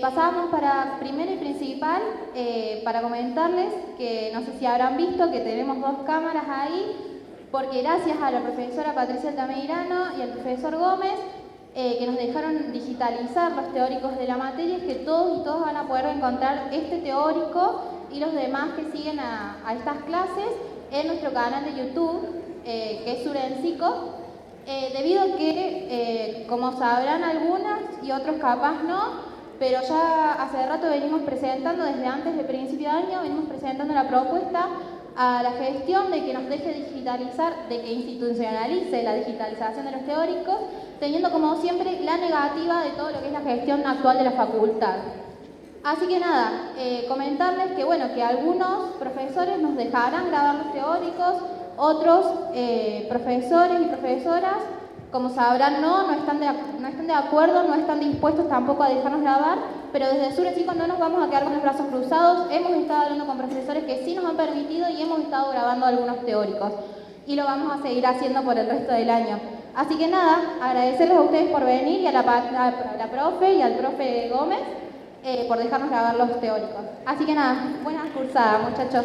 Pasábamos para primero y principal para comentarles que no sé si habrán visto que tenemos dos cámaras ahí, porque gracias a la profesora Patricia Altamirano y al profesor Gómez, que nos dejaron digitalizar los teóricos de la materia, es que todos y todas van a poder encontrar este teórico y los demás que siguen a estas clases en nuestro canal de YouTube, que es Surencico, debido a que, como sabrán algunas y otros capaz no, pero ya hace rato venimos presentando, desde antes del principio de año, venimos presentando la propuesta a la gestión de que nos deje digitalizar, de que institucionalice la digitalización de los teóricos, teniendo como siempre la negativa de todo lo que es la gestión actual de la facultad. Así que nada, comentarles que bueno, que algunos profesores nos dejarán grabar los teóricos, otros profesores y profesoras, como sabrán, no están de acuerdo, no están dispuestos tampoco a dejarnos grabar, pero desde Surencico no nos vamos a quedar con los brazos cruzados. Hemos estado hablando con profesores que sí nos han permitido y hemos estado grabando algunos teóricos. Y lo vamos a seguir haciendo por el resto del año. Así que nada, agradecerles a ustedes por venir y a la profe y al profe Gómez por dejarnos grabar los teóricos. Así que nada, buena cursada, muchachos.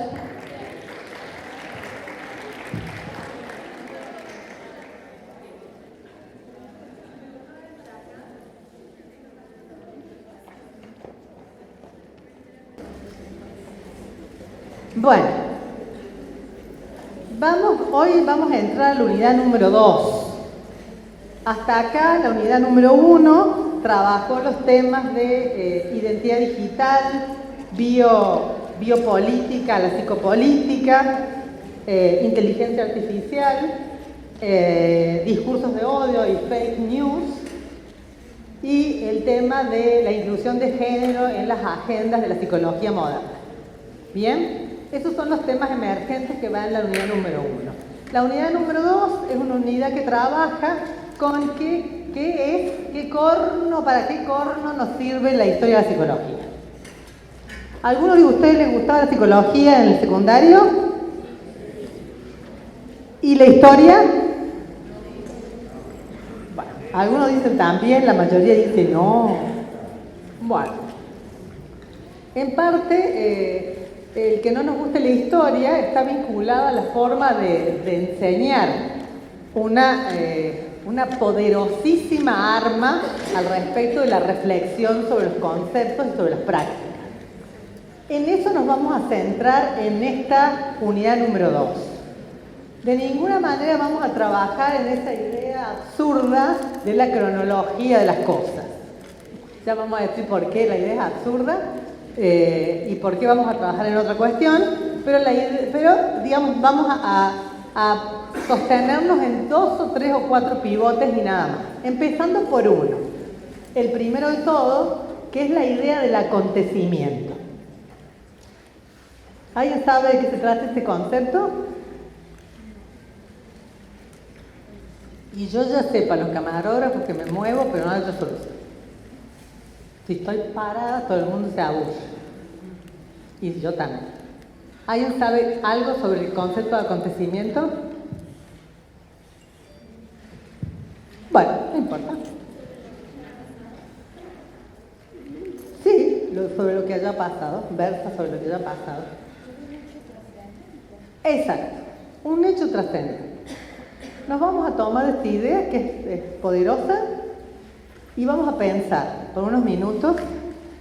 Bueno, hoy vamos a entrar a la unidad número 2. Hasta acá, la unidad número 1 trabajó los temas de identidad digital, biopolítica, la psicopolítica, inteligencia artificial, discursos de odio y fake news, y el tema de la inclusión de género en las agendas de la psicología moderna. Bien. Esos son los temas emergentes que van en la unidad número 1. La unidad número 2 es una unidad que trabaja con para qué corno nos sirve la historia de la psicología. ¿A algunos de ustedes les gustaba la psicología en el secundario? ¿Y la historia? Bueno, algunos dicen también, la mayoría dice no. Bueno, en parte... el que no nos guste la historia está vinculado a la forma de enseñar una poderosísima arma al respecto de la reflexión sobre los conceptos y sobre las prácticas. En eso nos vamos a centrar en esta unidad número 2. De ninguna manera vamos a trabajar en esa idea absurda de la cronología de las cosas. Ya vamos a decir por qué la idea es absurda. Y por qué vamos a trabajar en otra cuestión, pero digamos, vamos a sostenernos en 2 o 3 o 4 pivotes y nada más, empezando por uno, el primero de todo, que es la idea del acontecimiento. ¿Alguien sabe de qué se trata este concepto? Y yo ya sé, para los camarógrafos, que me muevo, pero no hay otra solución. Si estoy parada, todo el mundo se aburre. Y yo también. ¿Alguien sabe algo sobre el concepto de acontecimiento? Bueno, no importa. Sí, sobre lo que haya pasado, versa sobre lo que haya pasado. Exacto, un hecho trascendente. Nos vamos a tomar esta idea que es poderosa y vamos a pensar por unos minutos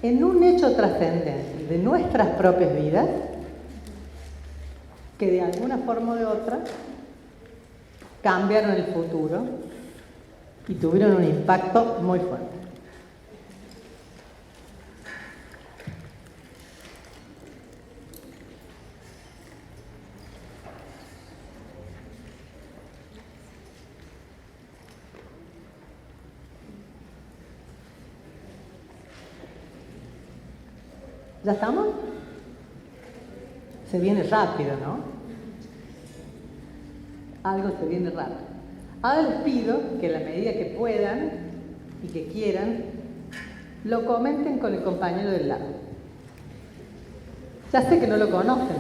en un hecho trascendente de nuestras propias vidas que de alguna forma o de otra cambiaron el futuro y tuvieron un impacto muy fuerte. ¿Ya estamos? Se viene rápido, ¿no? Algo se viene rápido. Ahora les pido que a la medida que puedan y que quieran, lo comenten con el compañero del lado. Ya sé que no lo conocen,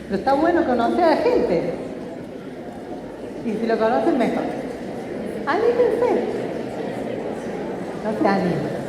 pero está bueno conocer a la gente. Y si lo conocen, mejor. Anímense. No se animen.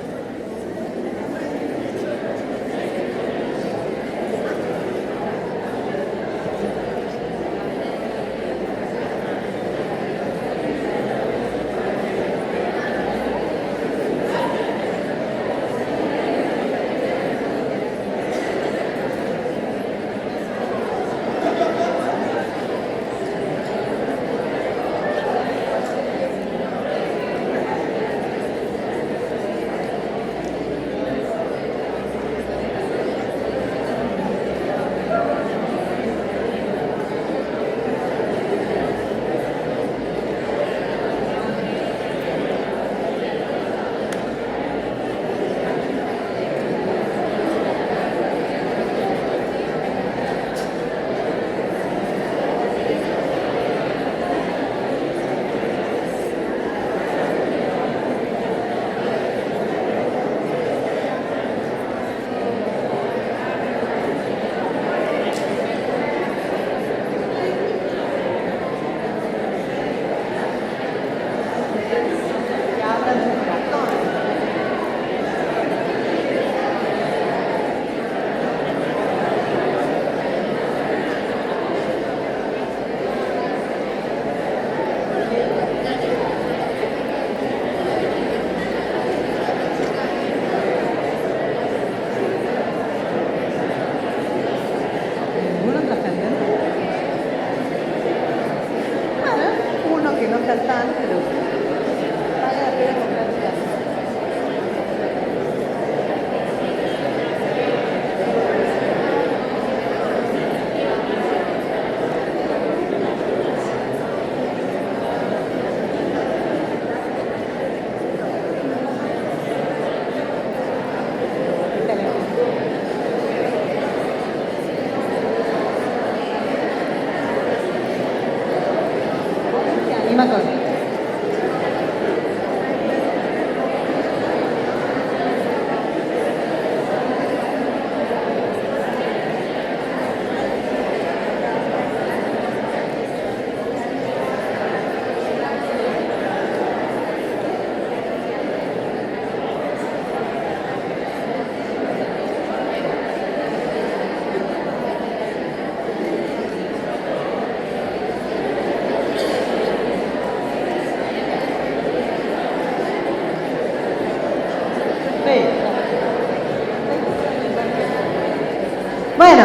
Bueno,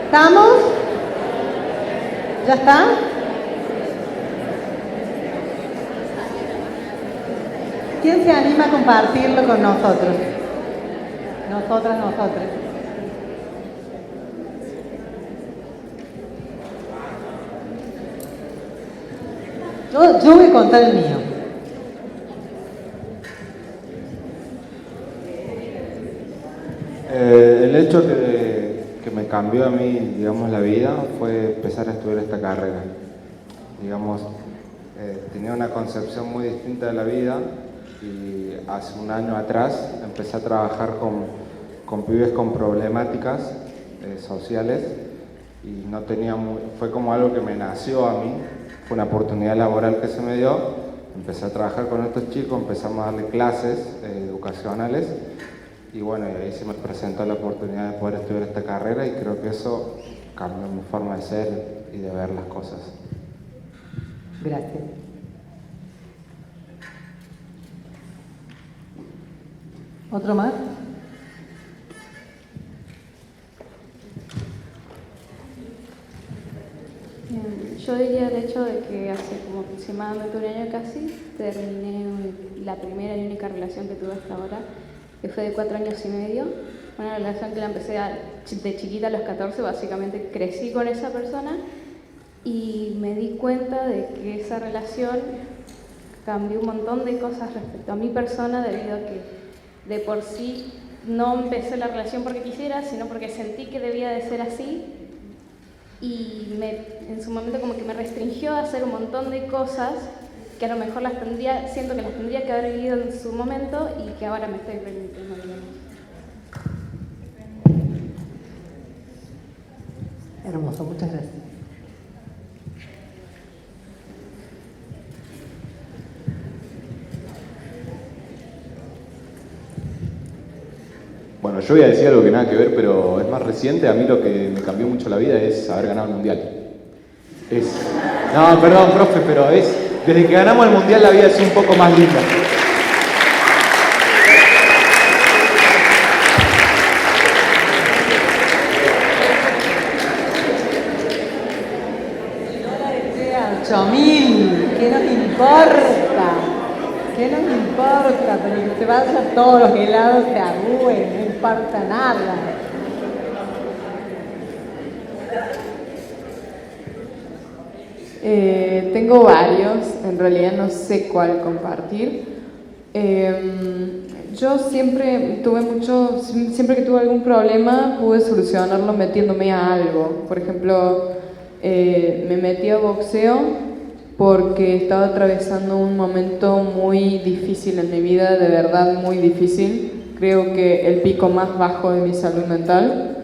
¿estamos? ¿Ya está? ¿Quién se anima a compartirlo con nosotros? Nosotras, nosotros. Yo voy a contar el mío. El hecho que me cambió a mí, digamos, la vida fue empezar a estudiar esta carrera. Digamos, tenía una concepción muy distinta de la vida y hace un año atrás empecé a trabajar con pibes con problemáticas sociales y no tenía fue como algo que me nació a mí, fue una oportunidad laboral que se me dio. Empecé a trabajar con estos chicos, empezamos a darle clases educacionales. Y bueno, y ahí se me presentó la oportunidad de poder estudiar esta carrera y creo que eso cambió mi forma de ser y de ver las cosas. Gracias. ¿Otro más? Yo diría el hecho de que hace como aproximadamente un año casi terminé la primera y única relación que tuve hasta ahora, que fue de 4 años y medio, una relación que la empecé de chiquita a los 14, básicamente crecí con esa persona y me di cuenta de que esa relación cambió un montón de cosas respecto a mi persona debido a que de por sí no empecé la relación porque quisiera, sino porque sentí que debía de ser así y en su momento como que me restringió a hacer un montón de cosas que a lo mejor siento que las tendría que haber vivido en su momento y que ahora me estoy permitiendo vivir. Hermoso, muchas gracias. Bueno, yo voy a decir algo que nada que ver, pero es más reciente. A mí lo que me cambió mucho la vida es haber ganado el Mundial. No, perdón, profe, pero desde que ganamos el Mundial la vida es un poco más linda. ¿Qué nos importa? ¿Qué nos importa? Pero que se vayan todos los helados, se agüen, no importa nada. Tengo varios, en realidad no sé cuál compartir. Yo siempre que tuve algún problema pude solucionarlo metiéndome a algo. Por ejemplo, me metí a boxeo porque estaba atravesando un momento muy difícil en mi vida, de verdad muy difícil. Creo que el pico más bajo de mi salud mental,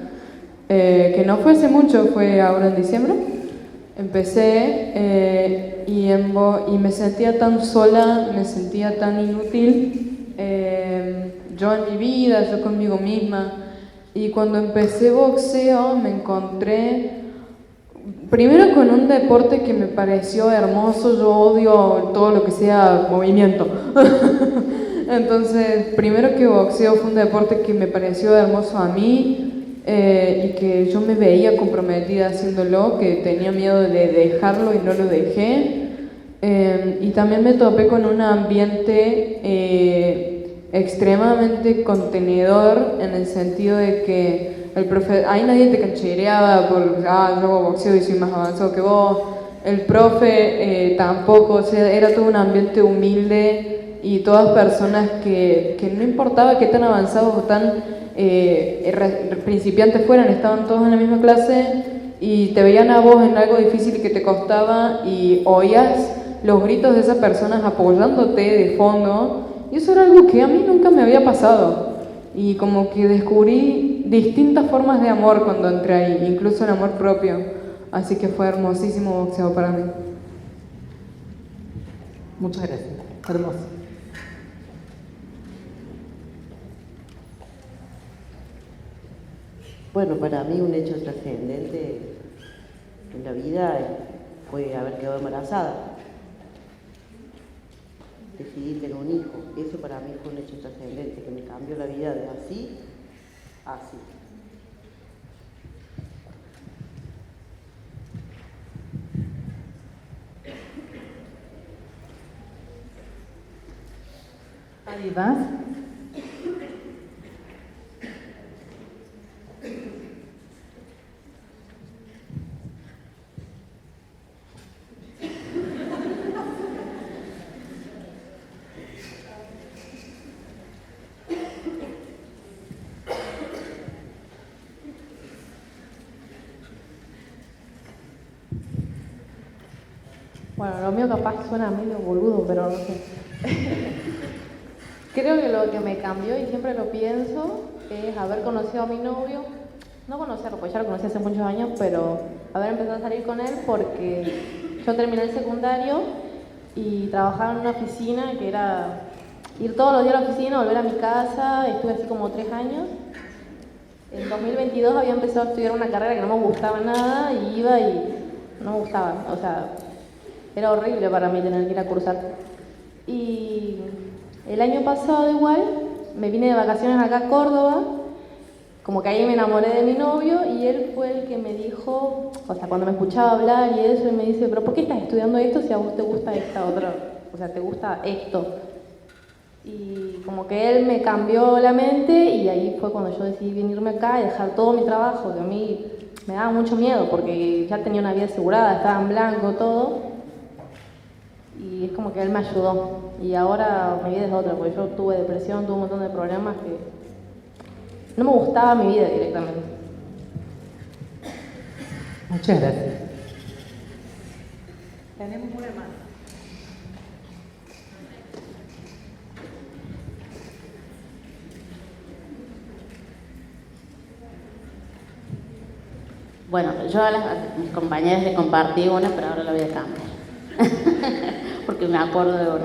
que no fue hace mucho, fue ahora en diciembre. Empecé y me sentía tan sola, me sentía tan inútil, yo en mi vida, yo conmigo misma. Y cuando empecé boxeo me encontré primero con un deporte que me pareció hermoso. Yo odio todo lo que sea movimiento. Entonces, primero que boxeo fue un deporte que me pareció hermoso a mí. Y que yo me veía comprometida haciéndolo, que tenía miedo de dejarlo y no lo dejé. Y también me topé con un ambiente extremadamente contenedor, en el sentido de que ahí nadie te canchereaba por yo hago boxeo y soy más avanzado que vos. El profe tampoco, o sea, era todo un ambiente humilde y todas personas que no importaba qué tan avanzados o tan principiantes fueran, estaban todos en la misma clase y te veían a vos en algo difícil que te costaba y oías los gritos de esas personas apoyándote de fondo, y eso era algo que a mí nunca me había pasado, y como que descubrí distintas formas de amor cuando entré ahí, incluso el amor propio, así que fue hermosísimo boxeo para mí. Muchas gracias, hermoso. Bueno, para mí un hecho trascendente en la vida fue haber quedado embarazada. Decidí tener un hijo. Eso para mí fue un hecho trascendente que me cambió la vida de así a así. ¿Nadie más? Bueno, lo mío capaz suena medio boludo, pero no sé. Creo que lo que me cambió, y siempre lo pienso, es haber conocido a mi novio. No conocerlo, pues ya lo conocí hace muchos años, pero haber empezado a salir con él porque yo terminé el secundario y trabajaba en una oficina que era ir todos los días a la oficina, volver a mi casa. Estuve así como 3 años. En 2022 había empezado a estudiar una carrera que no me gustaba nada y iba y no me gustaba. O sea, era horrible para mí tener que ir a cursar. Y el año pasado igual me vine de vacaciones acá a Córdoba, como que ahí me enamoré de mi novio y él fue el que me dijo, o sea, cuando me escuchaba hablar y eso, él me dice, pero ¿por qué estás estudiando esto si a vos te gusta esta otra? O sea, te gusta esto. Y como que él me cambió la mente y ahí fue cuando yo decidí venirme acá y dejar todo mi trabajo, que a mí me daba mucho miedo porque ya tenía una vida asegurada, estaba en blanco, todo. Y es como que él me ayudó. Y ahora mi vida es otra, porque yo tuve depresión, tuve un montón de problemas que no me gustaba mi vida directamente. Muchas gracias. Tenemos una más. Bueno, yo a mis compañeras le compartí una, pero ahora la voy a cambiar. Porque me acuerdo de una.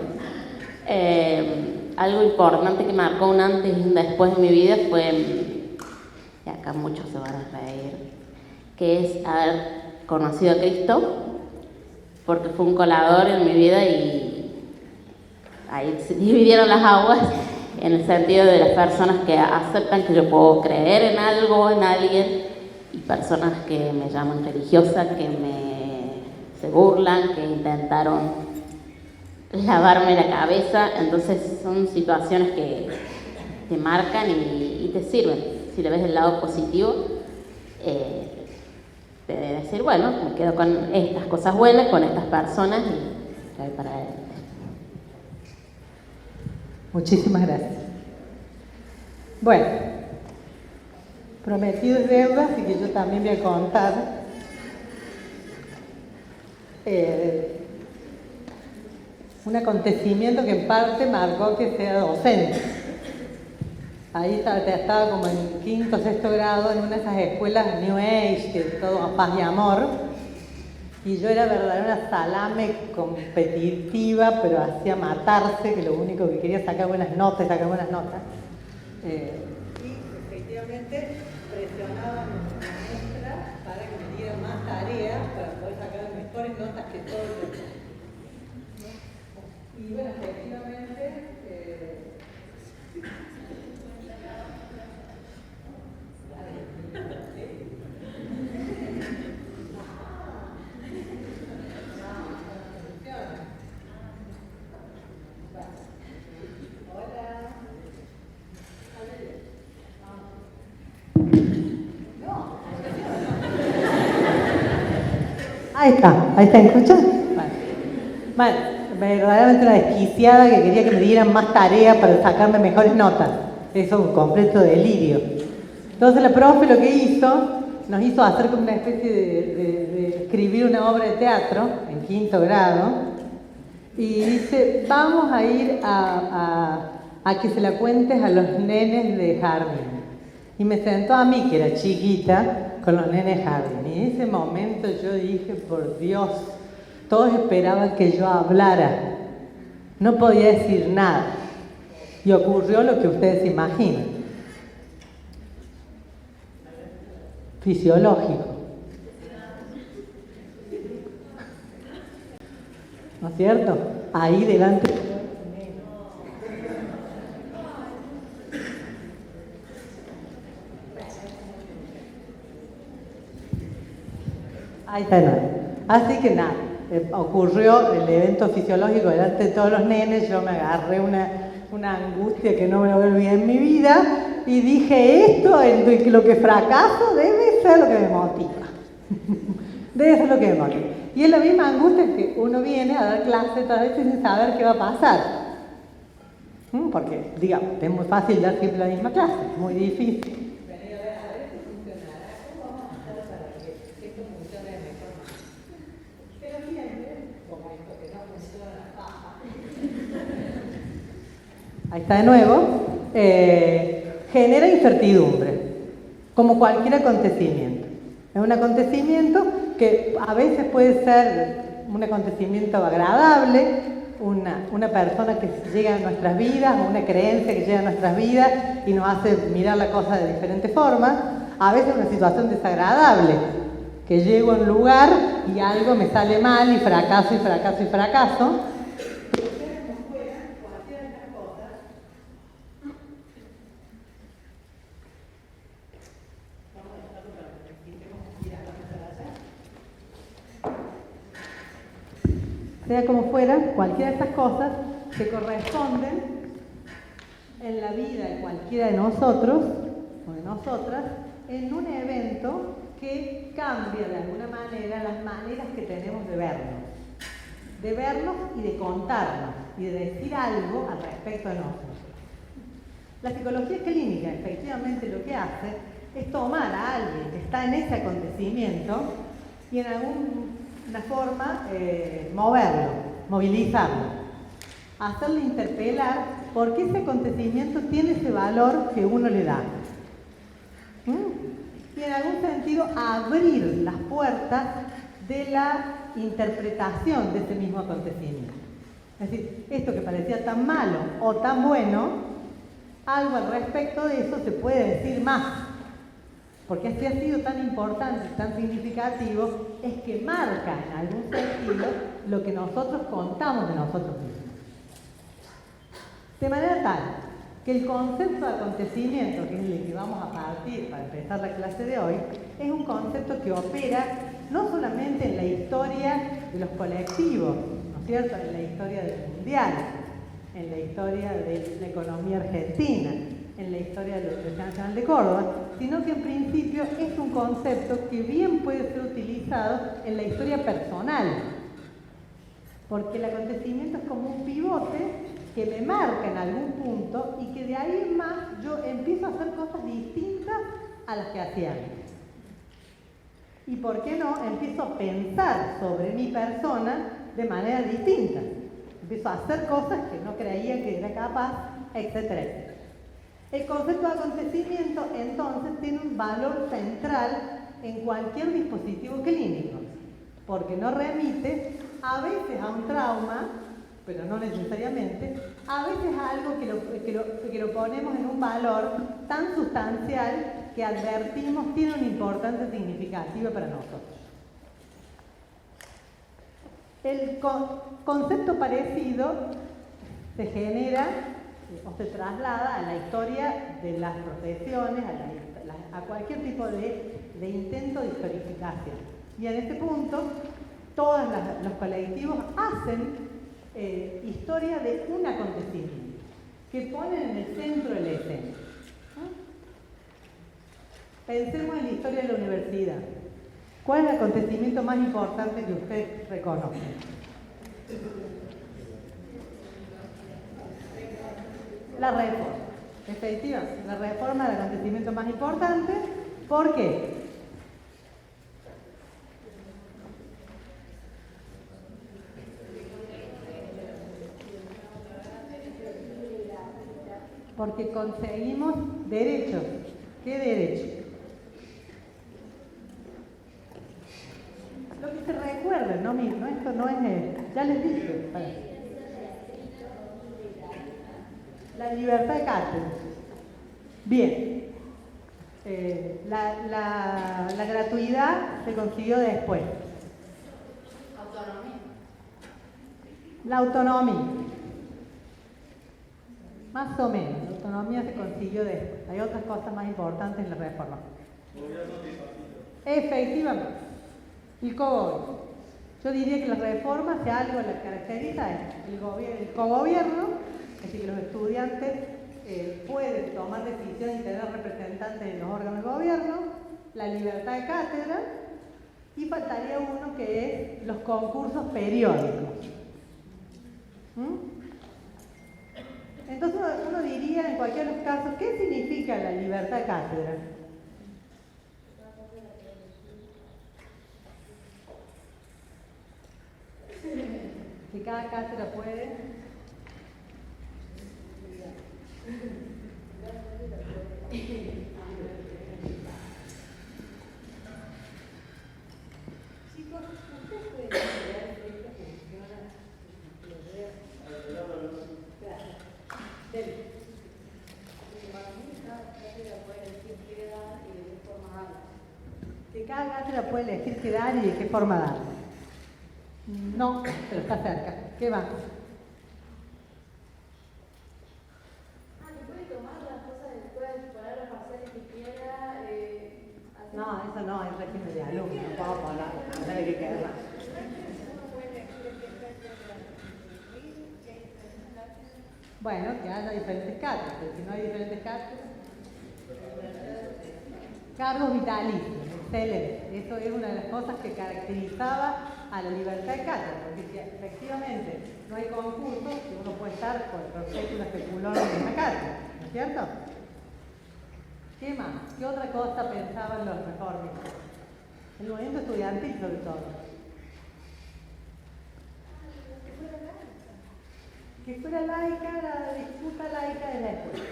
Algo importante que marcó un antes y un después en mi vida fue, y acá muchos se van a reír, que es haber conocido a Cristo, porque fue un colador en mi vida y ahí se dividieron las aguas en el sentido de las personas que aceptan que yo puedo creer en algo, en alguien, y personas que me llaman religiosa, que se burlan, que intentaron lavarme la cabeza. Entonces son situaciones que te marcan y te sirven. Si le ves el lado positivo, te debe decir, bueno, me quedo con estas cosas buenas, con estas personas y voy para adelante. Muchísimas gracias. Bueno, prometido es deuda, así que yo también voy a contar un acontecimiento que en parte marcó que sea docente. Ahí estaba como en 5º o 6º grado en una de esas escuelas New Age, que es todo paz y amor, y yo era verdaderamente una salame competitiva, pero hacía matarse, que lo único que quería sacar buenas notas, y efectivamente presionaba a mi maestra para que me diera más tareas para poder sacar mejores notas que todos los demás. Y bueno, efectivamente, ahí está, ¿escuchas? Vale, verdaderamente una desquiciada que quería que me dieran más tareas para sacarme mejores notas. Eso es un completo delirio. Entonces la profe lo que hizo, nos hizo hacer como una especie de escribir una obra de teatro en 5º grado y dice, vamos a ir a que se la cuentes a los nenes de jardín. Y me sentó a mí, que era chiquita, con los nenes de jardín. Y en ese momento yo dije, por Dios, todos esperaban que yo hablara. No podía decir nada. Y ocurrió lo que ustedes imaginan. Fisiológico. ¿No es cierto? Ahí delante. Ahí está nada. Así que nada. Ocurrió el evento fisiológico delante de todos los nenes, yo me agarré una una angustia que no me lo olvidé en mi vida, y dije esto, lo que fracaso debe ser lo que me motiva. Debe ser lo que me motiva. Y es la misma angustia que uno viene a dar clase todas veces sin saber qué va a pasar. Porque, digamos, es muy fácil dar siempre la misma clase, es muy difícil. Ahí está de nuevo, genera incertidumbre, como cualquier acontecimiento. Es un acontecimiento que a veces puede ser un acontecimiento agradable, una persona que llega a nuestras vidas, una creencia que llega a nuestras vidas y nos hace mirar la cosa de diferentes formas. A veces una situación desagradable, que llego a un lugar y algo me sale mal y fracaso y fracaso y fracaso. Sea como fuera, cualquiera de estas cosas se corresponden en la vida de cualquiera de nosotros o de nosotras en un evento que cambia de alguna manera las maneras que tenemos de vernos y de contarnos y de decir algo al respecto de nosotros. La psicología clínica efectivamente lo que hace es tomar a alguien que está en ese acontecimiento y en alguna forma moverlo, movilizarlo, hacerle interpelar porque ese acontecimiento tiene ese valor que uno le da. Y en algún sentido abrir las puertas de la interpretación de ese mismo acontecimiento. Es decir, esto que parecía tan malo o tan bueno, algo al respecto de eso se puede decir más. Porque este ha sido tan importante, tan significativo, es que marca en algún sentido lo que nosotros contamos de nosotros mismos. De manera tal que el concepto de acontecimiento, que es el que vamos a partir para empezar la clase de hoy, es un concepto que opera no solamente en la historia de los colectivos, ¿no es cierto?, en la historia del mundial, en la historia de la economía argentina, en la historia de la Universidad Nacional de Córdoba, sino que en principio es un concepto que bien puede ser utilizado en la historia personal, porque el acontecimiento es como un pivote que me marca en algún punto y que de ahí en más yo empiezo a hacer cosas distintas a las que hacía antes. Y por qué no, empiezo a pensar sobre mi persona de manera distinta. Empiezo a hacer cosas que no creía que era capaz, etcétera, etcétera. El concepto de acontecimiento, entonces, tiene un valor central en cualquier dispositivo clínico, porque nos remite a veces a un trauma, pero no necesariamente, a veces a algo que lo ponemos en un valor tan sustancial que advertimos tiene una importancia significativa para nosotros. El concepto parecido se genera o se traslada a la historia de las profesiones, a cualquier tipo de intento de historificación. Y en este punto, todos los colectivos hacen historia de un acontecimiento, que ponen en el centro de la escena. Pensemos en la historia de la universidad. ¿Cuál es el acontecimiento más importante que usted reconoce? La reforma. Efectivamente, la reforma es el acontecimiento más importante. ¿Por qué? Porque conseguimos derechos. ¿Qué derechos? Lo que se recuerda, no mismo, esto no es, ya les dije. La libertad de cátedra. Bien. La gratuidad se consiguió después. Autonomía. La autonomía. Más o menos, la autonomía se consiguió después. Hay otras cosas más importantes en la reforma. Efectivamente. El cogobierno. Yo diría que la reforma, si algo la caracteriza, es el cogobierno, es decir, que los estudiantes pueden tomar decisiones y tener representantes en los órganos de gobierno, la libertad de cátedra, y faltaría uno que es los concursos periódicos. Entonces uno diría en cualquiera de los casos, ¿qué significa la libertad de cátedra? Que cada cátedra puede chicos, ¿ustedes pueden ver si esto funciona? Que cada cátedra puede elegir qué dar y de qué forma dar. No, pero está cerca. ¿Qué va? Que puede tomar las cosas después, poner los parciales que quiera. No, eso no, es régimen de alumno, no puedo hablar de qué querrá. Bueno, que haya diferentes cátedras, pero si no hay diferentes cátedras. Cargos vitalicios, excelente. Eso es una de las cosas que caracterizaba a la libertad de cátedra, porque si efectivamente no hay concursos, uno puede estar por perfecto una especulona en una cátedra, ¿no es cierto? ¿Qué más? ¿Qué otra cosa pensaban los reformistas? El movimiento estudiantil sobre todo. Que fuera laica, la disputa laica de la escuela.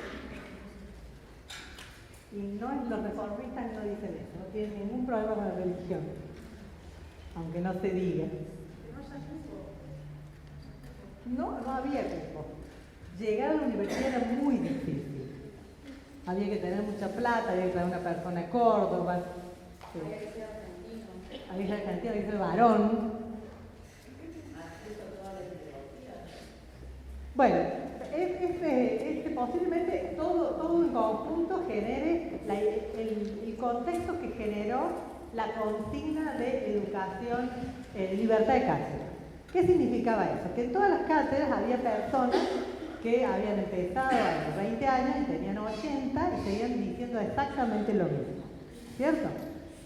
Y los reformistas no dicen eso, no tienen ningún problema con la religión, aunque no se diga. No había cupo. Llegar a la universidad era muy difícil. Había que tener mucha plata, había que traer una persona de Córdoba. Había que ser argentino. Había que ser argentino, había que ser varón. Bueno, posiblemente todo en conjunto genere el contexto que generó la consigna de educación, libertad de cátedra. ¿Qué significaba eso? Que en todas las cátedras había personas que habían empezado a los 20 años y tenían 80 y seguían diciendo exactamente lo mismo, ¿cierto?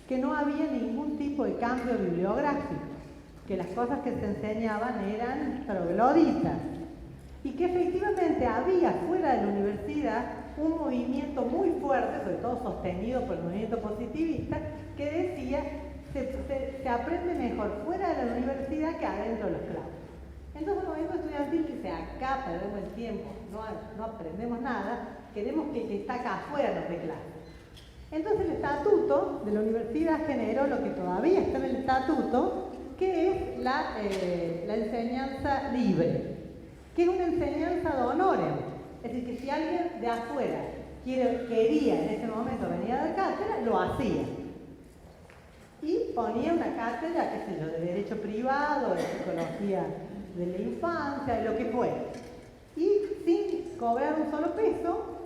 Que no había ningún tipo de cambio bibliográfico, que las cosas que se enseñaban eran trogloditas, y que efectivamente había fuera de la universidad un movimiento muy fuerte, sobre todo sostenido por el movimiento positivista, que decía se aprende mejor fuera de la universidad que adentro de los claustros. Entonces el movimiento estudiantil dice, acá perdemos el tiempo, no aprendemos nada, queremos que el que está acá afuera nos dé clases. Entonces el estatuto de la universidad generó lo que todavía está en el estatuto, que es la enseñanza libre, que es una enseñanza de honorem. Es decir, que si alguien de afuera quería en ese momento venir a dar cátedra, lo hacía. Y ponía una cátedra, qué sé yo, de derecho privado, de psicología de la infancia, de lo que fuera. Y sin cobrar un solo peso,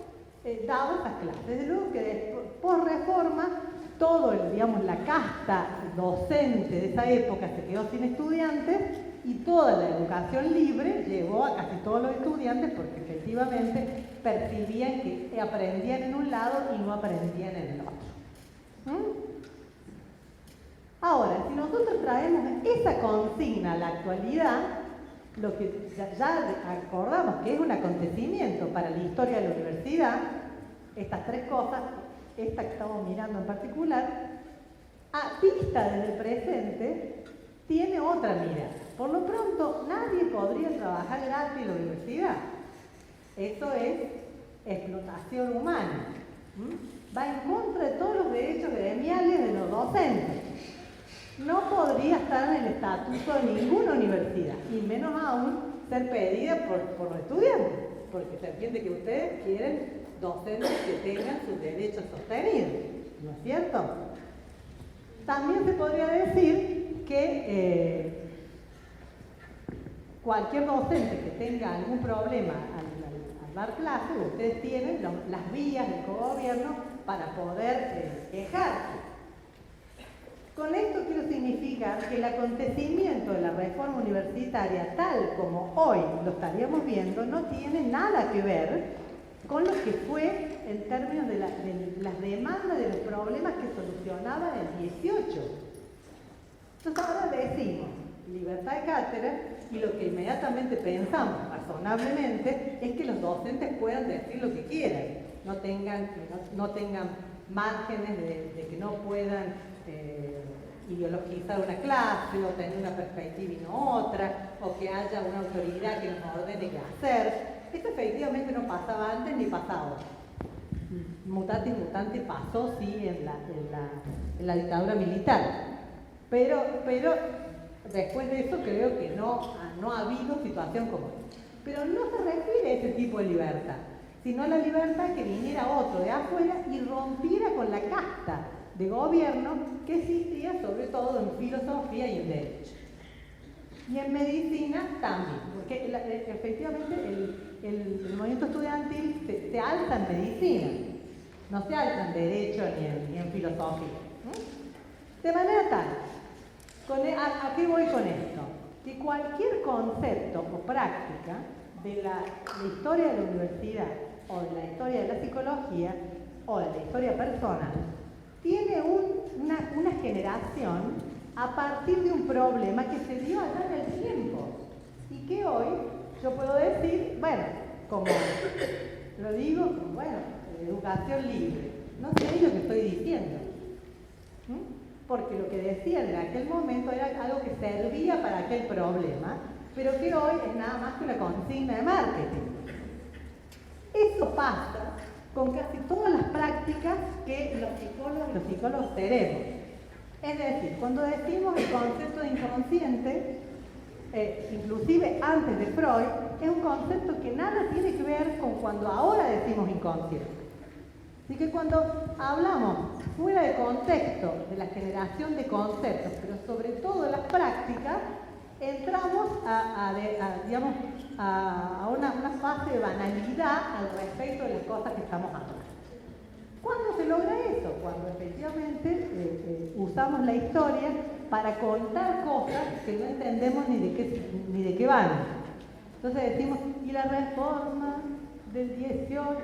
daba esas clases. Desde luego que después, por reforma, la casta docente de esa época se quedó sin estudiantes y toda la educación libre llevó a casi todos los estudiantes porque efectivamente percibían que aprendían en un lado y no aprendían en el otro. Ahora, si nosotros traemos esa consigna a la actualidad, lo que ya acordamos que es un acontecimiento para la historia de la universidad, estas tres cosas, esta que estamos mirando en particular, a vista desde el presente, tiene otra mirada. Por lo pronto, nadie podría trabajar gratis en la universidad. Eso es explotación humana. Va en contra de todos los derechos gremiales de los docentes. No podría estar en el estatuto de ninguna universidad, y menos aún ser pedida por los estudiantes, porque se entiende que ustedes quieren docentes que tengan sus derechos sostenidos, ¿no es cierto? También se podría decir que cualquier docente que tenga algún problema al dar clases, ustedes tienen las vías del cogobierno para poder quejarse. Con esto quiero significar que el acontecimiento de la reforma universitaria, tal como hoy lo estaríamos viendo, no tiene nada que ver con lo que fue en términos de las demandas de los problemas que solucionaba el 18. Entonces ahora decimos libertad de cátedra y lo que inmediatamente pensamos razonablemente es que los docentes puedan decir lo que quieran, no tengan márgenes de que no puedan ideologizar una clase o tener una perspectiva y no otra, o que haya una autoridad que nos ordene qué hacer. Esto efectivamente no pasaba antes ni pasaba. Mutatis mutandis pasó, sí, en la dictadura militar. Pero después de eso creo que no ha habido situación como esta. Pero no se refiere a ese tipo de libertad, sino a la libertad que viniera otro de afuera y rompiera con la casta de gobierno que existía sobre todo en filosofía y en derecho. Y en medicina también, porque efectivamente el movimiento estudiantil se alza en medicina, no se alza en derecho ni en filosofía. De manera tal, ¿a qué voy con esto? Que cualquier concepto o práctica de la historia de la universidad o de la historia de la psicología o de la historia personal tiene una generación a partir de un problema que se dio allá en el tiempo y que hoy yo puedo decir, bueno, como lo digo, bueno, educación libre, no sé lo que estoy diciendo, porque lo que decían en aquel momento era algo que servía para aquel problema, pero que hoy es nada más que una consigna de marketing. Eso pasa con casi todas las prácticas que los psicólogos tenemos. Es decir, cuando decimos el concepto de inconsciente, inclusive antes de Freud, es un concepto que nada tiene que ver con cuando ahora decimos inconsciente. Así que cuando hablamos fuera de contexto de la generación de conceptos, pero sobre todo de las prácticas, entramos a una fase de banalidad al respecto de las cosas que estamos hablando. ¿Cuándo se logra eso? Cuando efectivamente usamos la historia para contar cosas que no entendemos ni de qué van. Entonces decimos, y la reforma del 18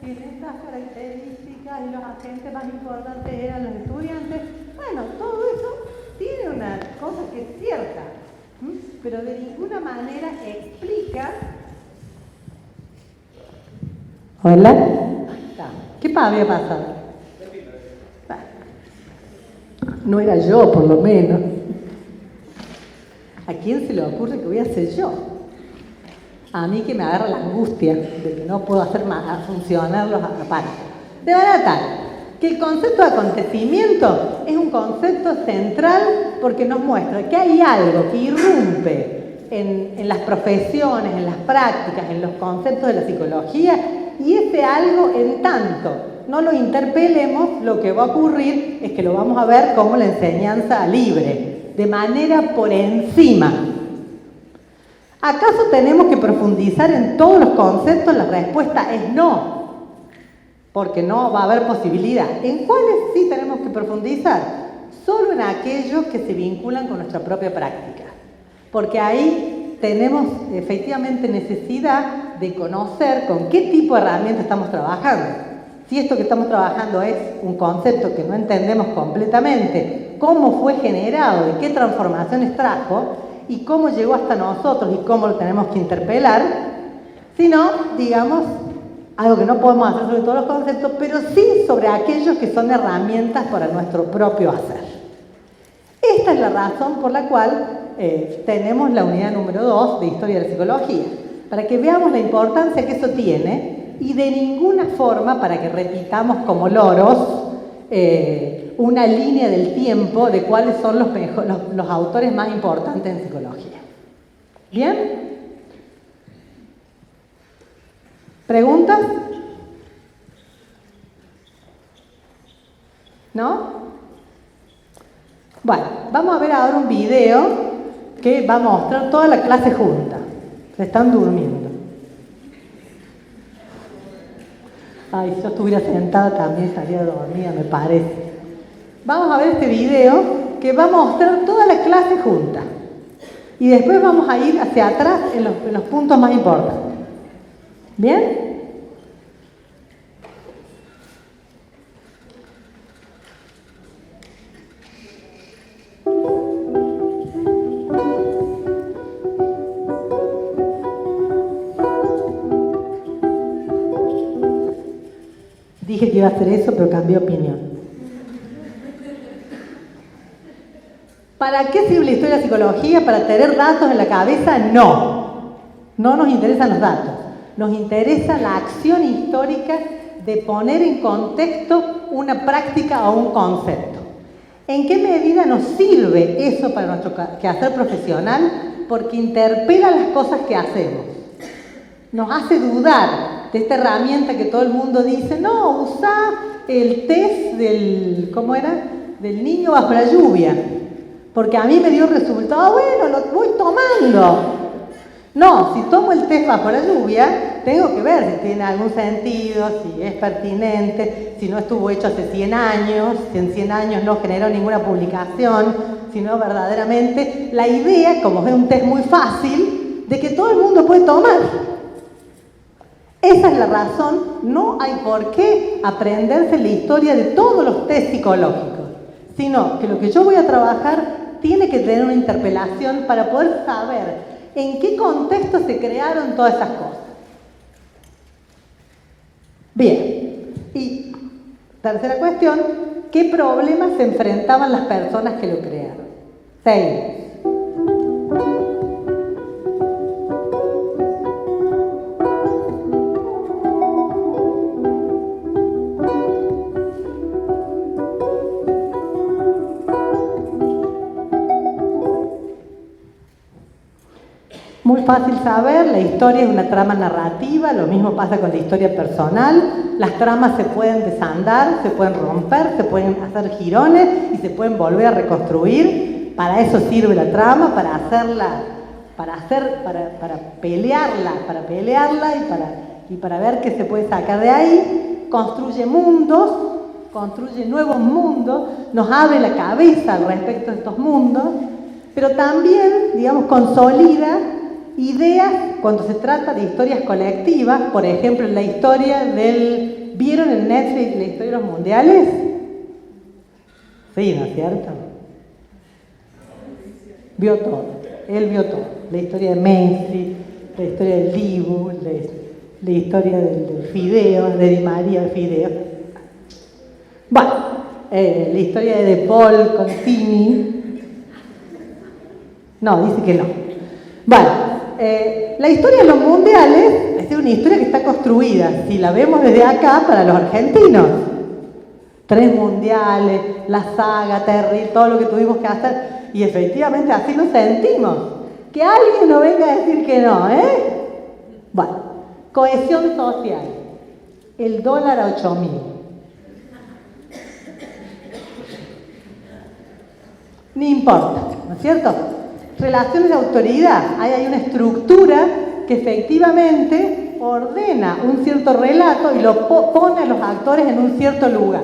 tiene estas características y los agentes más importantes eran los estudiantes. Bueno, todo eso tiene una cosa que es cierta, pero de ninguna manera explica. ¿Hola? ¿Qué había pasado? No era yo, por lo menos. ¿A quién se le ocurre que voy a ser yo? A mí que me agarra la angustia de que no puedo hacer más funcionar los aparatos. De manera tal que el concepto de acontecimiento es un concepto central porque nos muestra que hay algo que irrumpe en las profesiones, en las prácticas, en los conceptos de la psicología, y ese algo, en tanto no lo interpelemos, lo que va a ocurrir es que lo vamos a ver como la enseñanza libre, de manera por encima. ¿Acaso tenemos que profundizar en todos los conceptos? La respuesta es no, porque no va a haber posibilidad. ¿En cuáles sí tenemos que profundizar? Solo en aquellos que se vinculan con nuestra propia práctica, porque ahí tenemos efectivamente necesidad de conocer con qué tipo de herramientas estamos trabajando. Si esto que estamos trabajando es un concepto que no entendemos completamente, cómo fue generado, de qué transformaciones trajo y cómo llegó hasta nosotros y cómo lo tenemos que interpelar, si no, digamos, algo que no podemos hacer sobre todos los conceptos, pero sí sobre aquellos que son herramientas para nuestro propio hacer. Esta es la razón por la cual tenemos la unidad número 2 de Historia de la Psicología, para que veamos la importancia que eso tiene y de ninguna forma para que repitamos como loros una línea del tiempo de cuáles son los autores más importantes en psicología. ¿Bien? ¿Preguntas? ¿No? Bueno, vamos a ver ahora un video que va a mostrar toda la clase junta. Se están durmiendo. Ay, si yo estuviera sentada también estaría dormida, me parece. vamos a ver este video que va a mostrar toda la clase junta. Y después vamos a ir hacia atrás en los puntos más importantes. ¿Bien? Dije que iba a hacer eso, pero cambié de opinión. ¿Para qué sirve la historia de la psicología? ¿Para tener datos en la cabeza? No. No nos interesan los datos. Nos interesa la acción histórica de poner en contexto una práctica o un concepto. ¿En qué medida nos sirve eso para nuestro quehacer profesional? Porque interpela las cosas que hacemos. Nos hace dudar de esta herramienta que todo el mundo dice, no, usa el test del, ¿cómo era? Del niño bajo la lluvia, porque a mí me dio resultado, bueno, lo voy tomando. No, si tomo el test bajo la lluvia, tengo que ver si tiene algún sentido, si es pertinente, si no estuvo hecho hace 100 años, si en 100 años no generó ninguna publicación, sino verdaderamente la idea, como es un test muy fácil, de que todo el mundo puede tomar. Esa es la razón, no hay por qué aprenderse la historia de todos los test psicológicos, sino que lo que yo voy a trabajar tiene que tener una interpelación para poder saber en qué contexto se crearon todas esas cosas. Bien, y tercera cuestión, ¿qué problemas se enfrentaban las personas que lo crearon? 6. Muy fácil saber, la historia es una trama narrativa, lo mismo pasa con la historia personal, las tramas se pueden desandar, se pueden romper, se pueden hacer girones y se pueden volver a reconstruir. Para eso sirve la trama, para pelearla y para ver qué se puede sacar de ahí. Construye mundos, construye nuevos mundos, nos abre la cabeza al respecto de estos mundos, pero también, digamos, consolida ideas cuando se trata de historias colectivas. Por ejemplo, la historia del... ¿Vieron en Netflix la historia de los mundiales? Sí, ¿no es cierto? Vio todo, él vio todo. La historia de Messi, la historia del Dibu, la historia del Fideo, de Di María Fideo. Bueno, la historia de Paul con Tini. No, dice que no. Bueno, la historia de los mundiales es una historia que está construida, si la vemos desde acá, para los argentinos. 3 mundiales, la saga, Terry, todo lo que tuvimos que hacer. Y efectivamente así nos sentimos. Que alguien no venga a decir que no, ¿eh? Bueno, cohesión social. El dólar a 8.000. Ni importa, ¿no es cierto? Relaciones de autoridad. Ahí hay una estructura que efectivamente ordena un cierto relato y lo pone a los actores en un cierto lugar.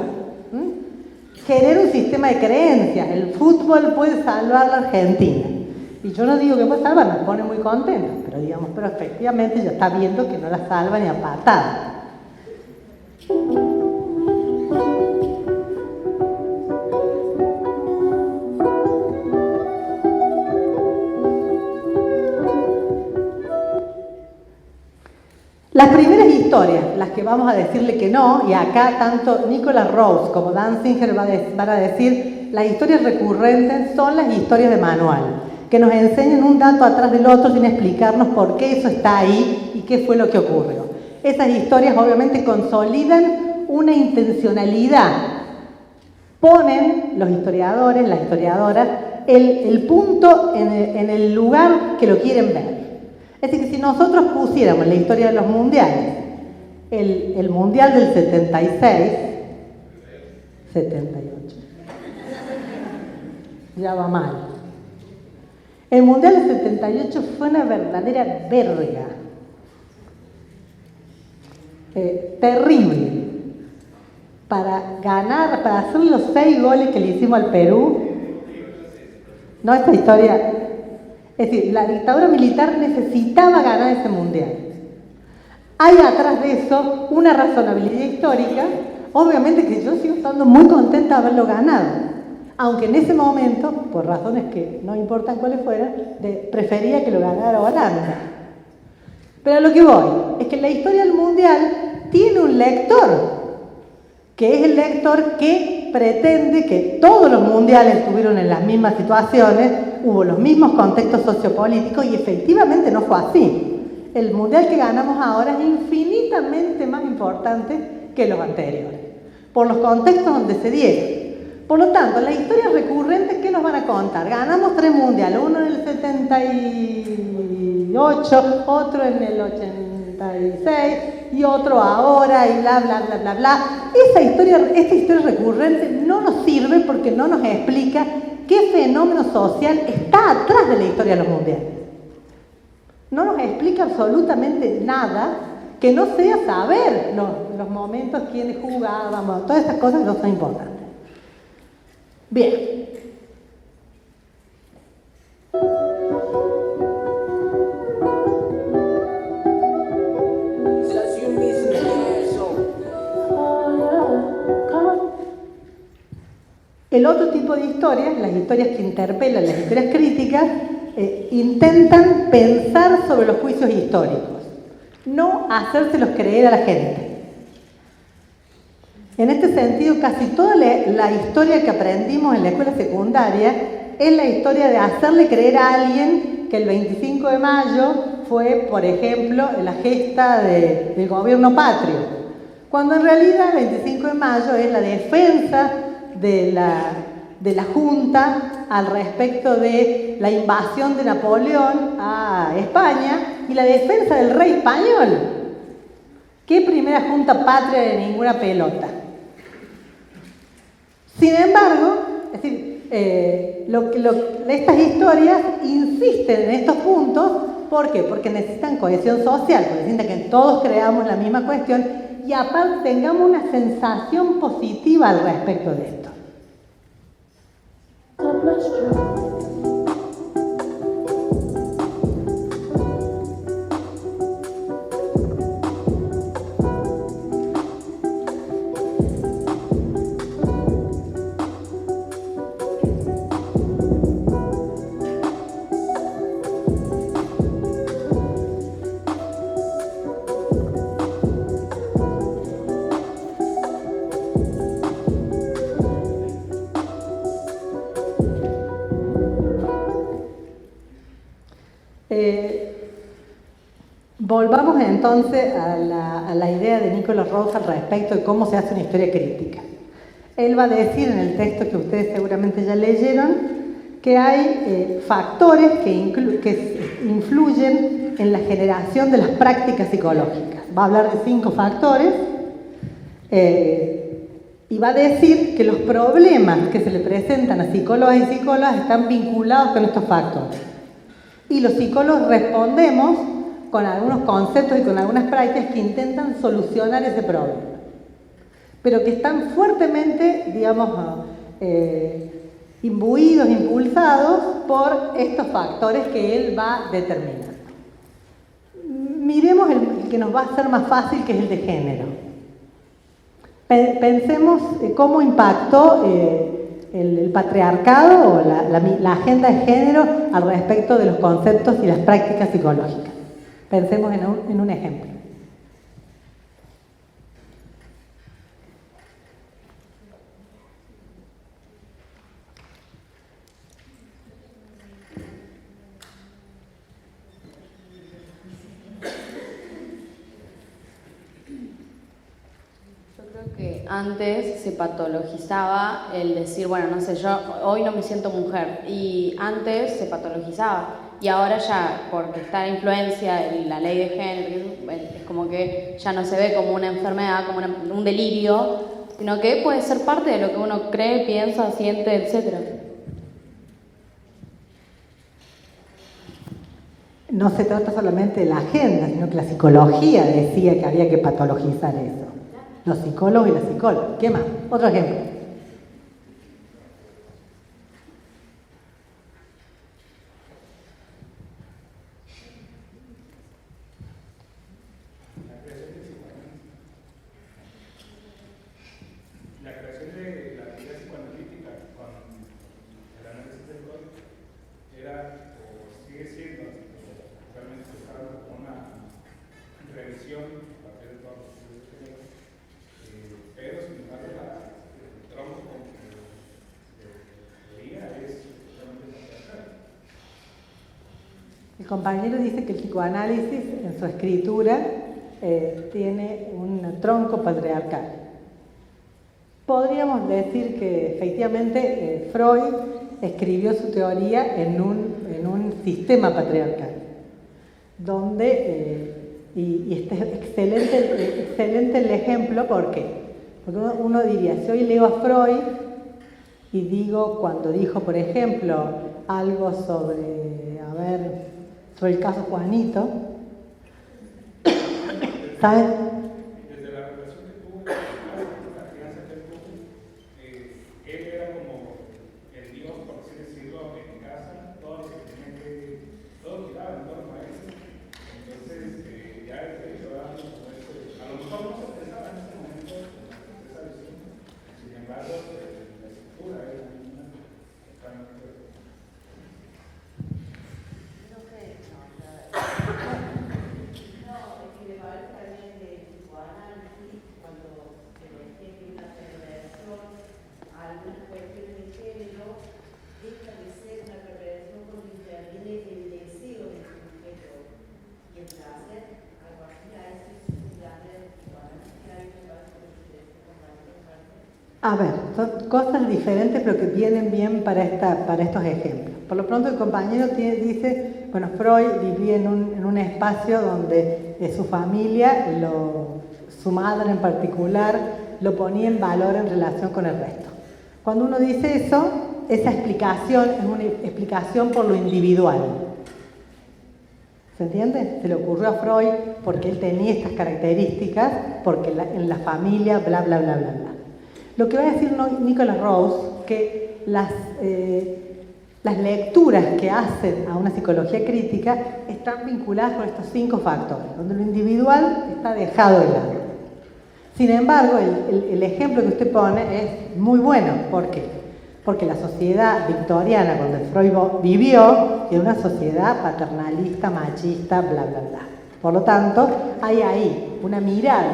Genera un sistema de creencias. El fútbol puede salvar a la Argentina. Y yo no digo que puede salvar, me pone muy contento, pero efectivamente ya está viendo que no la salva ni a patada. Las primeras historias, las que vamos a decirle que no, y acá tanto Nicholas Rose como Dan Singer van a decir, las historias recurrentes son las historias de manual, que nos enseñan un dato atrás del otro sin explicarnos por qué eso está ahí y qué fue lo que ocurrió. Esas historias obviamente consolidan una intencionalidad. Ponen los historiadores, las historiadoras, el punto en el lugar que lo quieren ver. Es decir, que si nosotros pusiéramos la historia de los mundiales, el mundial del 78, ya va mal. El mundial del 78 fue una verdadera verga. Terrible. para ganar, para hacer los 6 goles que le hicimos al Perú, no esta historia, es decir, la dictadura militar necesitaba ganar ese mundial. Hay atrás de eso una razonabilidad histórica, obviamente que yo sigo estando muy contenta de haberlo ganado, aunque en ese momento, por razones que no importan cuáles fueran, prefería que lo ganara Holanda. Pero a lo que voy, es que la historia del mundial tiene un lector, que es el lector que pretende que todos los mundiales estuvieron en las mismas situaciones, hubo los mismos contextos sociopolíticos y efectivamente no fue así. El mundial que ganamos ahora es infinitamente más importante que los anteriores, por los contextos donde se dieron. Por lo tanto, las historias recurrentes, ¿qué nos van a contar? Ganamos 3 mundiales, uno en el 78, otro en el 86 y otro ahora y bla, bla, bla, bla, bla. Esta historia recurrente no nos sirve porque no nos explica qué fenómeno social está atrás de la historia de los mundiales. No nos explica absolutamente nada que no sea saber los momentos, quiénes jugábamos, todas esas cosas no son importantes. Bien. El otro tipo de historias, las historias que interpelan, las historias críticas, intentan pensar sobre los juicios históricos, no hacérselos creer a la gente. En este sentido, casi toda la historia que aprendimos en la escuela secundaria es la historia de hacerle creer a alguien que el 25 de mayo fue, por ejemplo, la gesta del gobierno patrio, cuando en realidad el 25 de mayo es la defensa de la Junta al respecto de la invasión de Napoleón a España y la defensa del rey español. ¿Qué primera Junta patria de ninguna pelota? Sin embargo, es decir, estas historias insisten en estos puntos. ¿Por qué? Porque necesitan cohesión social, porque necesitan que todos creamos la misma cuestión y aparte tengamos una sensación positiva al respecto de esto. Volvamos entonces a la idea de Nicholas Rawls al respecto de cómo se hace una historia crítica. Él va a decir en el texto que ustedes seguramente ya leyeron que hay factores que influyen en la generación de las prácticas psicológicas. Va a hablar de 5 factores y va a decir que los problemas que se le presentan a psicólogos y psicólogas están vinculados con estos factores. Y los psicólogos respondemos con algunos conceptos y con algunas prácticas que intentan solucionar ese problema, pero que están fuertemente, digamos, imbuidos, impulsados por estos factores que él va determinando. Miremos el que nos va a ser más fácil, que es el de género. Pensemos cómo impactó el patriarcado o la agenda de género al respecto de los conceptos y las prácticas psicológicas. Pensemos en un ejemplo. Yo creo que antes se patologizaba el decir, bueno, no sé, yo hoy no me siento mujer, y antes se patologizaba. Y ahora ya, porque está la influencia en la ley de género, es como que ya no se ve como una enfermedad, como un delirio, sino que puede ser parte de lo que uno cree, piensa, siente, etc. No se trata solamente de la agenda, sino que la psicología decía que había que patologizar eso. los psicólogos y las psicólogas. ¿Qué más? Otro ejemplo. La creación de la teoría psicoanalítica con el análisis del código era, o sigue siendo, realmente una revisión a partir de todos los estudios que tengo, pero sin embargo el tronco con que veía es realmente patriarcal. El compañero dice que el psicoanálisis en su escritura tiene un tronco patriarcal. Podríamos decir que efectivamente Freud escribió su teoría en un sistema patriarcal, donde, y este es excelente el ejemplo, ¿por qué? Porque uno diría, si hoy leo a Freud y digo, cuando dijo, por ejemplo, algo sobre el caso Juanito, ¿saben? A ver, son cosas diferentes pero que vienen bien para estos ejemplos. Por lo pronto el compañero dice, bueno, Freud vivía en un espacio donde su familia, su madre en particular, lo ponía en valor en relación con el resto. Cuando uno dice eso, esa explicación es una explicación por lo individual. ¿Se entiende? Se le ocurrió a Freud porque él tenía estas características, porque en la familia, bla, bla, bla, bla, bla. Lo que va a decir Nicholas Rose, que las lecturas que hacen a una psicología crítica están vinculadas con estos 5 factores, donde lo individual está dejado de lado. Sin embargo, el ejemplo que usted pone es muy bueno. ¿Por qué? Porque la sociedad victoriana, cuando Freud vivió, era una sociedad paternalista, machista, bla, bla, bla. Por lo tanto, hay ahí una mirada.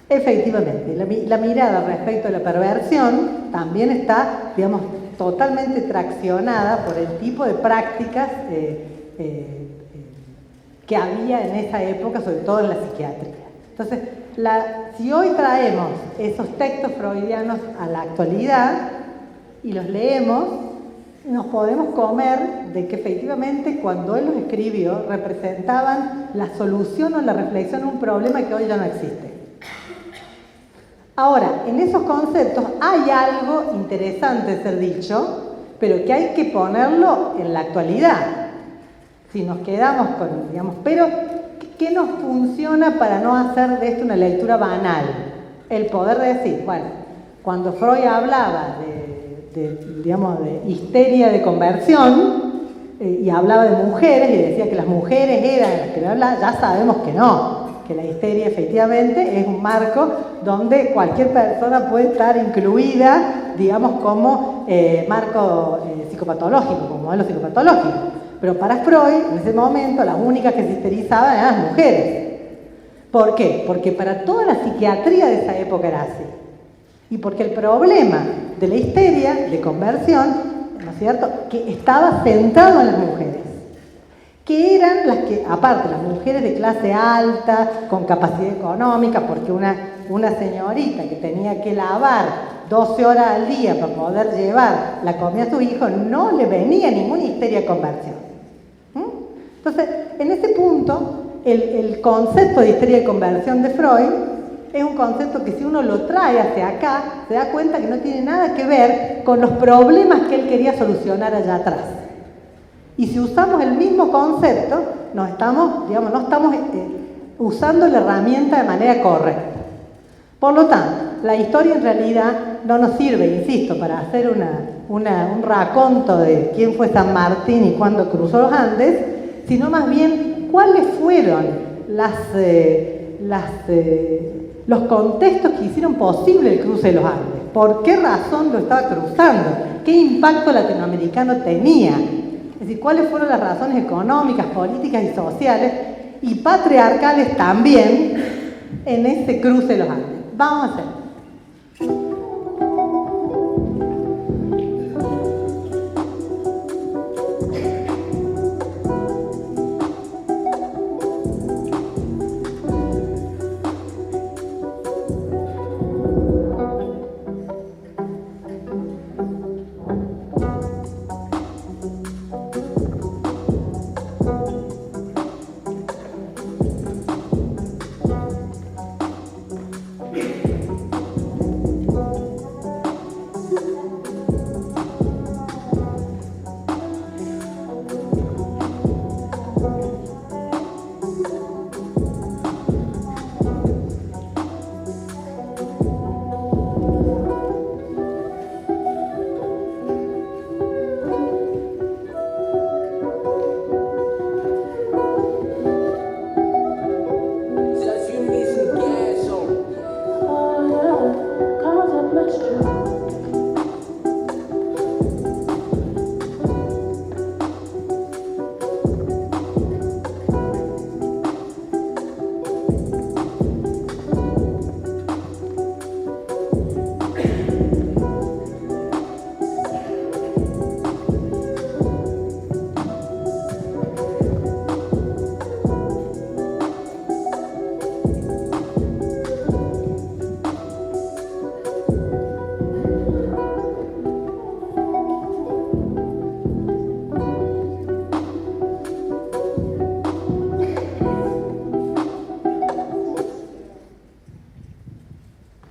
Efectivamente, la mirada respecto a la perversión también está, digamos, totalmente traccionada por el tipo de prácticas que había en esa época, sobre todo en la psiquiatría. Entonces, si hoy traemos esos textos freudianos a la actualidad y los leemos, nos podemos comer de que efectivamente cuando él los escribió representaban la solución o la reflexión a un problema que hoy ya no existe. Ahora, en esos conceptos hay algo interesante de ser dicho, pero que hay que ponerlo en la actualidad. Si nos quedamos con, digamos, pero ¿qué nos funciona para no hacer de esto una lectura banal? El poder decir, bueno, cuando Freud hablaba de histeria de conversión y hablaba de mujeres y decía que las mujeres eran las que le hablaban, ya sabemos que no. Que la histeria efectivamente es un marco donde cualquier persona puede estar incluida, digamos, como marco psicopatológico, como modelo psicopatológico. Pero para Freud, en ese momento, las únicas que se histerizaban eran las mujeres. ¿Por qué? Porque para toda la psiquiatría de esa época era así. Y porque el problema de la histeria, de conversión, ¿no es cierto?, que estaba centrado en las mujeres. Que eran las que, aparte, las mujeres de clase alta, con capacidad económica, porque una señorita que tenía que lavar 12 horas al día para poder llevar la comida a su hijo, no le venía ninguna histeria de conversión. Entonces, en ese punto, el concepto de histeria de conversión de Freud es un concepto que si uno lo trae hacia acá, se da cuenta que no tiene nada que ver con los problemas que él quería solucionar allá atrás. Y si usamos el mismo concepto, no estamos usando la herramienta de manera correcta. Por lo tanto, la historia en realidad no nos sirve, insisto, para hacer un raconto de quién fue San Martín y cuándo cruzó los Andes, sino más bien cuáles fueron los contextos que hicieron posible el cruce de los Andes. ¿Por qué razón lo estaba cruzando? ¿Qué impacto latinoamericano tenía? Es decir, cuáles fueron las razones económicas, políticas y sociales y patriarcales también en ese cruce de los Andes. Vamos a hacer.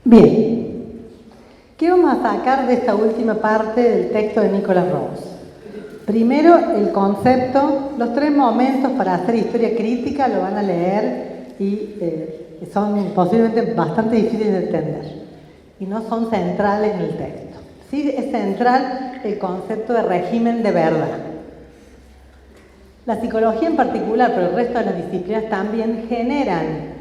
Bien, ¿qué vamos a sacar de esta última parte del texto de Nicholas Rawls? Primero, el concepto, los 3 momentos para hacer historia crítica lo van a leer y son posiblemente bastante difíciles de entender y no son centrales en el texto. Sí es central el concepto de régimen de verdad. La psicología en particular, pero el resto de las disciplinas también generan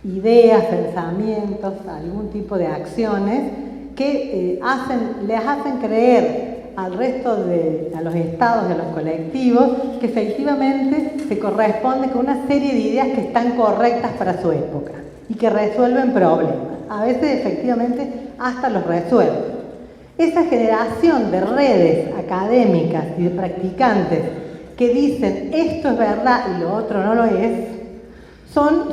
ideas, pensamientos, algún tipo de acciones que les hacen creer al resto a los estados y a los colectivos que efectivamente se corresponde con una serie de ideas que están correctas para su época y que resuelven problemas. A veces efectivamente hasta los resuelven. Esa generación de redes académicas y de practicantes que dicen esto es verdad y lo otro no lo es,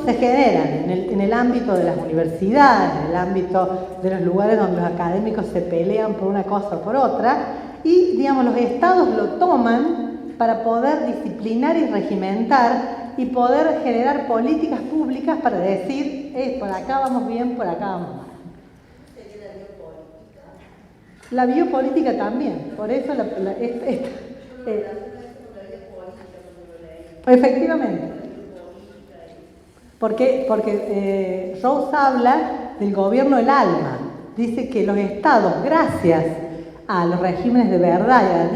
se generan en el ámbito de las universidades, en el ámbito de los lugares donde los académicos se pelean por una cosa o por otra, y digamos los estados lo toman para poder disciplinar y regimentar y poder generar políticas públicas para decir, por acá vamos bien, por acá vamos mal. La biopolítica también, por eso efectivamente. Porque Rawls habla del gobierno del alma. Dice que los estados, gracias a los regímenes de verdad y a la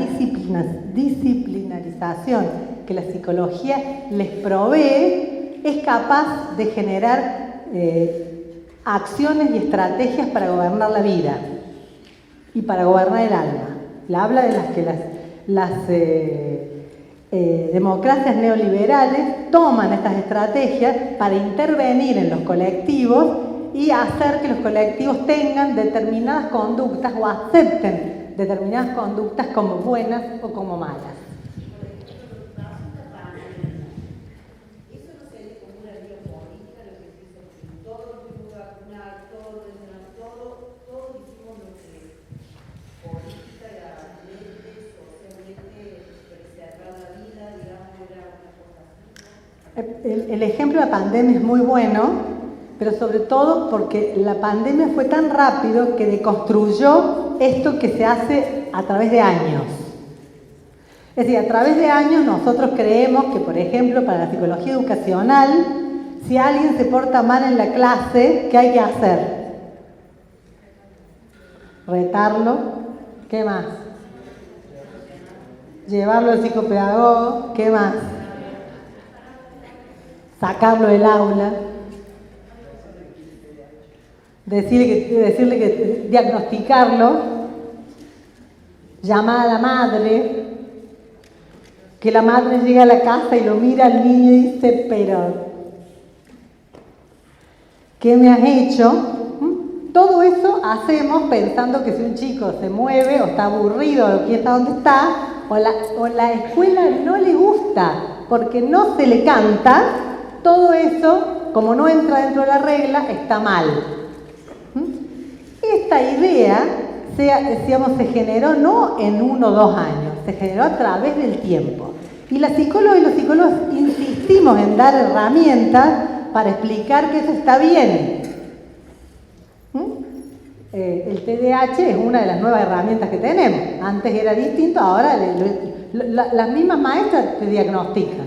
disciplinarización que la psicología les provee, es capaz de generar acciones y estrategias para gobernar la vida y para gobernar el alma. Habla de las que las democracias neoliberales toman estas estrategias para intervenir en los colectivos y hacer que los colectivos tengan determinadas conductas o acepten determinadas conductas como buenas o como malas. El ejemplo de la pandemia es muy bueno, pero sobre todo porque la pandemia fue tan rápido que deconstruyó esto que se hace a través de años. Es decir, a través de años nosotros creemos que, por ejemplo, para la psicología educacional, si alguien se porta mal en la clase, ¿qué hay que hacer? Retarlo. ¿Qué más? Llevarlo al psicopedagogo. ¿Qué más? Sacarlo del aula. Decirle que diagnosticarlo. Llamar a la madre. Que la madre llega a la casa y lo mira al niño y dice, pero ¿qué me has hecho? Todo eso hacemos pensando que si un chico se mueve o está aburrido o quién está donde está, o la escuela no le gusta porque no se le canta, todo eso, como no entra dentro de la regla, está mal. Esta idea se generó no en 1 o 2 años, se generó a través del tiempo. Y las psicólogas y los psicólogos insistimos en dar herramientas para explicar que eso está bien. El TDAH es una de las nuevas herramientas que tenemos. Antes era distinto, ahora las mismas maestras te diagnostican.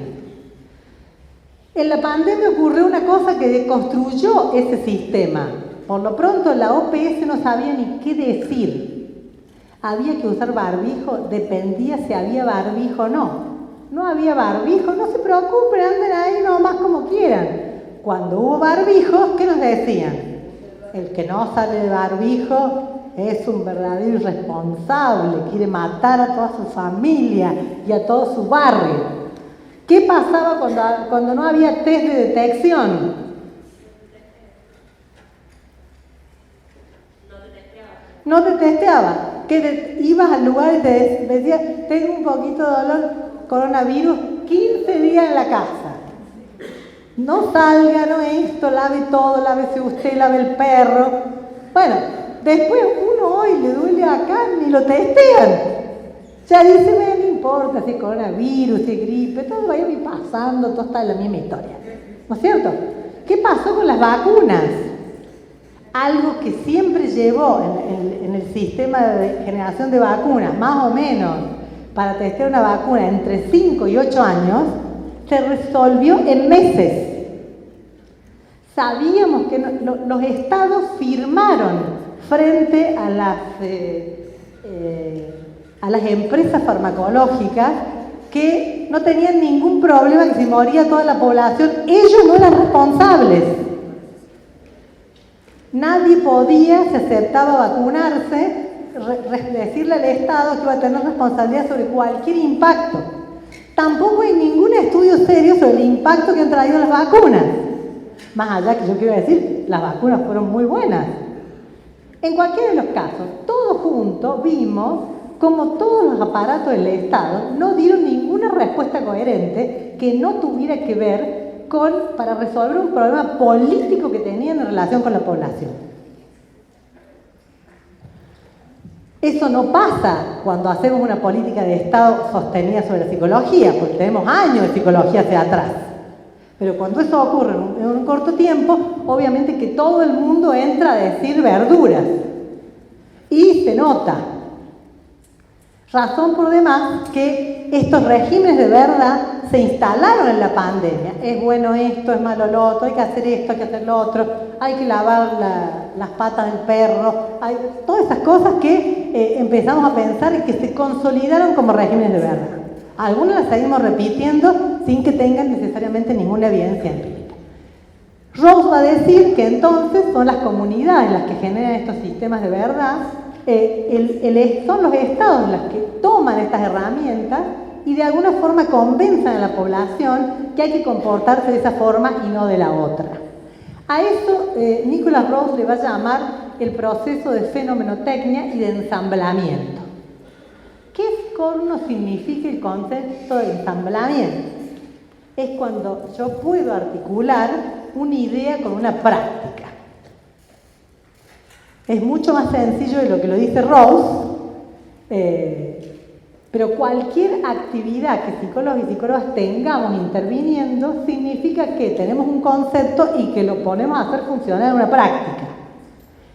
En la pandemia ocurrió una cosa que deconstruyó ese sistema. Por lo pronto la OPS no sabía ni qué decir. Había que usar barbijo, dependía si había barbijo o no. No había barbijo, no se preocupen, anden ahí nomás como quieran. Cuando hubo barbijos, ¿qué nos decían? El que no sale de barbijo es un verdadero irresponsable, quiere matar a toda su familia y a todo su barrio. ¿Qué pasaba cuando no había test de detección? No te testeaba. Que ibas al lugar y te decía, tengo un poquito de dolor, coronavirus, 15 días en la casa. No salga, no esto, lave todo, lávese usted, lave el perro. Bueno, después uno hoy le duele acá, ni lo testean. Ya dice, no importa si es coronavirus, si es gripe, todo va a ir pasando, todo está en la misma historia. ¿No es cierto? ¿Qué pasó con las vacunas? Algo que siempre llevó en el sistema de generación de vacunas, más o menos, para testear una vacuna entre 5 y 8 años, se resolvió en meses. Sabíamos que los estados firmaron frente a las empresas farmacológicas que no tenían ningún problema, que si moría toda la población, ellos no eran responsables. Nadie podía, si aceptaba vacunarse, decirle al Estado que iba a tener responsabilidad sobre cualquier impacto. Tampoco hay ningún estudio serio sobre el impacto que han traído las vacunas. Más allá que yo quiero decir, las vacunas fueron muy buenas. En cualquiera de los casos, todos juntos vimos como todos los aparatos del Estado no dieron ninguna respuesta coherente que no tuviera que ver para resolver un problema político que tenían en relación con la población. Eso no pasa cuando hacemos una política de Estado sostenida sobre la psicología, porque tenemos años de psicología hacia atrás. Pero cuando eso ocurre en un corto tiempo, obviamente que todo el mundo entra a decir verduras. Y se nota. Razón por demás que estos regímenes de verdad se instalaron en la pandemia. Es bueno esto, es malo lo otro, hay que hacer esto, hay que hacer lo otro, hay que lavar las patas del perro, todas esas cosas que empezamos a pensar y que se consolidaron como regímenes de verdad. Algunas las seguimos repitiendo sin que tengan necesariamente ninguna evidencia empírica. Rawls va a decir que entonces son las comunidades las que generan estos sistemas de verdad, son los estados los que toman estas herramientas y de alguna forma convencen a la población que hay que comportarse de esa forma y no de la otra. A eso Nicholas Rawls le va a llamar el proceso de fenomenotecnia y de ensamblamiento. ¿Qué corno significa el concepto de ensamblamiento? Es cuando yo puedo articular una idea con una práctica. Es mucho más sencillo de lo que lo dice Rawls, pero cualquier actividad que psicólogos y psicólogas tengamos interviniendo significa que tenemos un concepto y que lo ponemos a hacer funcionar en una práctica.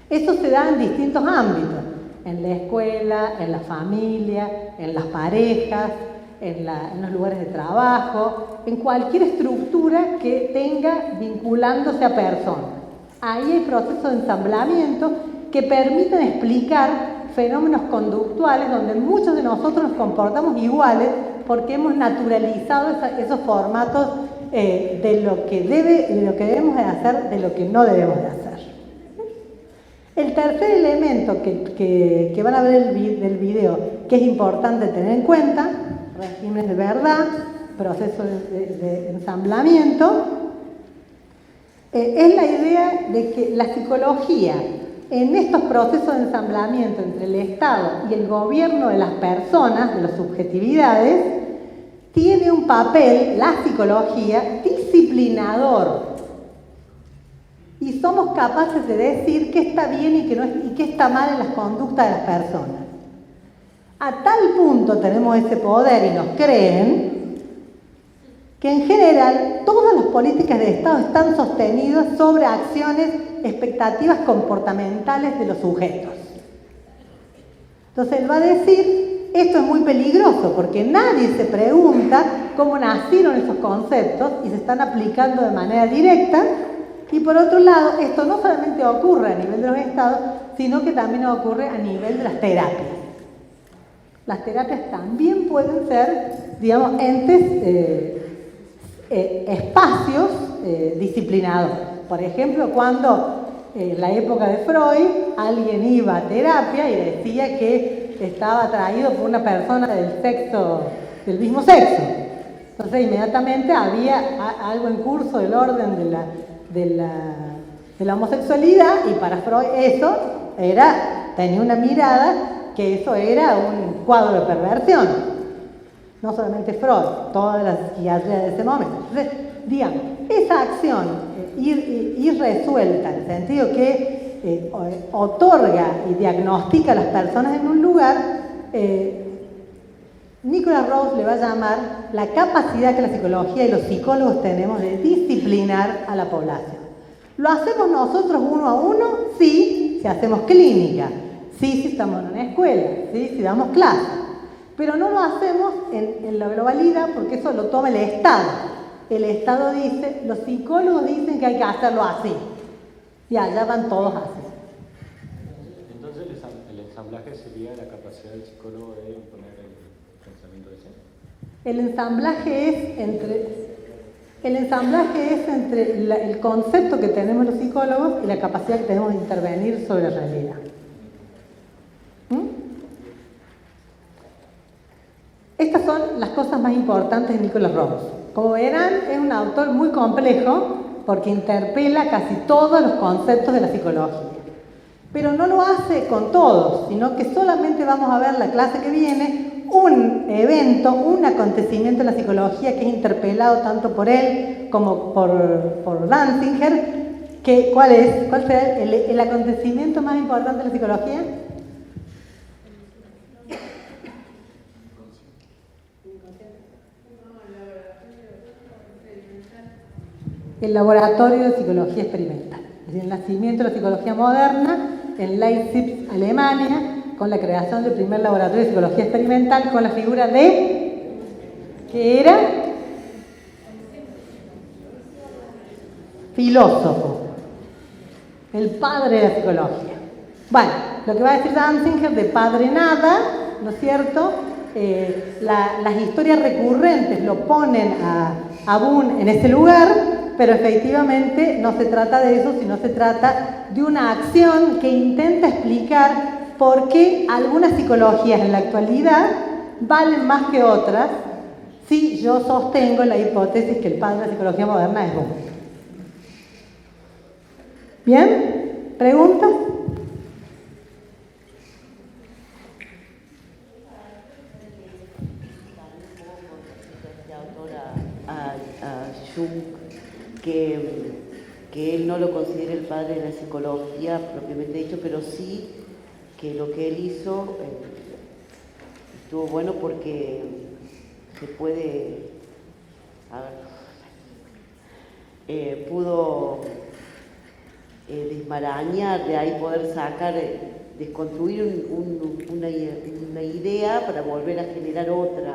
Eso se da en distintos ámbitos, en la escuela, en la familia, en las parejas, en los lugares de trabajo, en cualquier estructura que tenga vinculándose a personas. Ahí hay procesos de ensamblamiento que permiten explicar fenómenos conductuales donde muchos de nosotros nos comportamos iguales porque hemos naturalizado esos formatos de lo que debemos de hacer, de lo que no debemos de hacer. El tercer elemento que van a ver del video, que es importante tener en cuenta, regímenes de verdad, procesos de ensamblamiento, es la idea de que la psicología, en estos procesos de ensamblamiento entre el Estado y el gobierno de las personas, de las subjetividades, tiene un papel, la psicología, disciplinador. Y somos capaces de decir qué está bien y qué está mal en las conductas de las personas. A tal punto tenemos ese poder y nos creen que en general todas las políticas de Estado están sostenidas sobre acciones, expectativas comportamentales de los sujetos. Entonces él va a decir, esto es muy peligroso porque nadie se pregunta cómo nacieron esos conceptos y se están aplicando de manera directa. Y por otro lado, esto no solamente ocurre a nivel de los estados, sino que también ocurre a nivel de las terapias. Las terapias también pueden ser, digamos, entes, espacios disciplinadores. Por ejemplo, cuando en la época de Freud alguien iba a terapia y decía que estaba atraído por una persona del mismo sexo. Entonces inmediatamente había algo en curso del orden de la homosexualidad, y para Freud eso tenía una mirada que eso era un cuadro de perversión. No solamente Freud, toda la psiquiatría de ese momento. Entonces, digamos, esa acción irresuelta, en el sentido que otorga y diagnostica a las personas en un lugar, Nicholas Rouse le va a llamar la capacidad que la psicología y los psicólogos tenemos de disciplinar a la población. ¿Lo hacemos nosotros uno a uno? Sí, si hacemos clínica, sí, si estamos en una escuela, sí, si damos clases. Pero no lo hacemos en la globalidad porque eso lo toma el Estado. El Estado dice, los psicólogos dicen que hay que hacerlo así. Y allá van todos así. Entonces el ensamblaje sería la capacidad del psicólogo de imponer el pensamiento de ese. El ensamblaje es entre el concepto que tenemos los psicólogos y la capacidad que tenemos de intervenir sobre la realidad. Estas son las cosas más importantes de Nicholas Rouse. Como verán, es un autor muy complejo porque interpela casi todos los conceptos de la psicología. Pero no lo hace con todos, sino que solamente vamos a ver la clase que viene un evento, un acontecimiento en la psicología que es interpelado tanto por él como por Danzinger. ¿Cuál será el acontecimiento más importante de la psicología? El laboratorio de psicología experimental. Es decir, el nacimiento de la psicología moderna en Leipzig, Alemania, con la creación del primer laboratorio de psicología experimental con la figura de... ¿qué era? Filósofo. El padre de la psicología. Bueno, lo que va a decir Danzinger de padre nada, ¿no es cierto? Las historias recurrentes lo ponen a Boone en ese lugar, pero efectivamente no se trata de eso, sino se trata de una acción que intenta explicar por qué algunas psicologías en la actualidad valen más que otras si yo sostengo la hipótesis que el padre de la psicología moderna es Boone. ¿Bien? ¿Preguntas? Jung, que él no lo considera el padre de la psicología propiamente dicho, pero sí que lo que él hizo estuvo bueno porque se puede, pudo desmarañar, de ahí poder sacar, desconstruir una idea para volver a generar otra.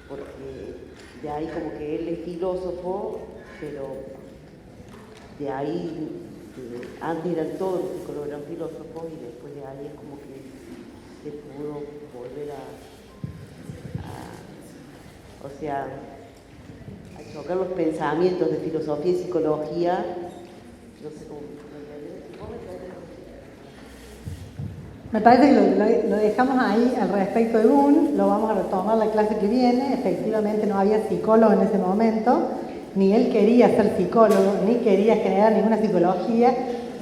porque de ahí como que él es filósofo, pero de ahí, antes eran todos los psicólogos eran filósofos y después de ahí es como que se pudo volver a chocar los pensamientos de filosofía y psicología, no sé cómo. Me parece que lo dejamos ahí al respecto de Boone, lo vamos a retomar la clase que viene. Efectivamente no había psicólogo en ese momento, ni él quería ser psicólogo, ni quería generar ninguna psicología.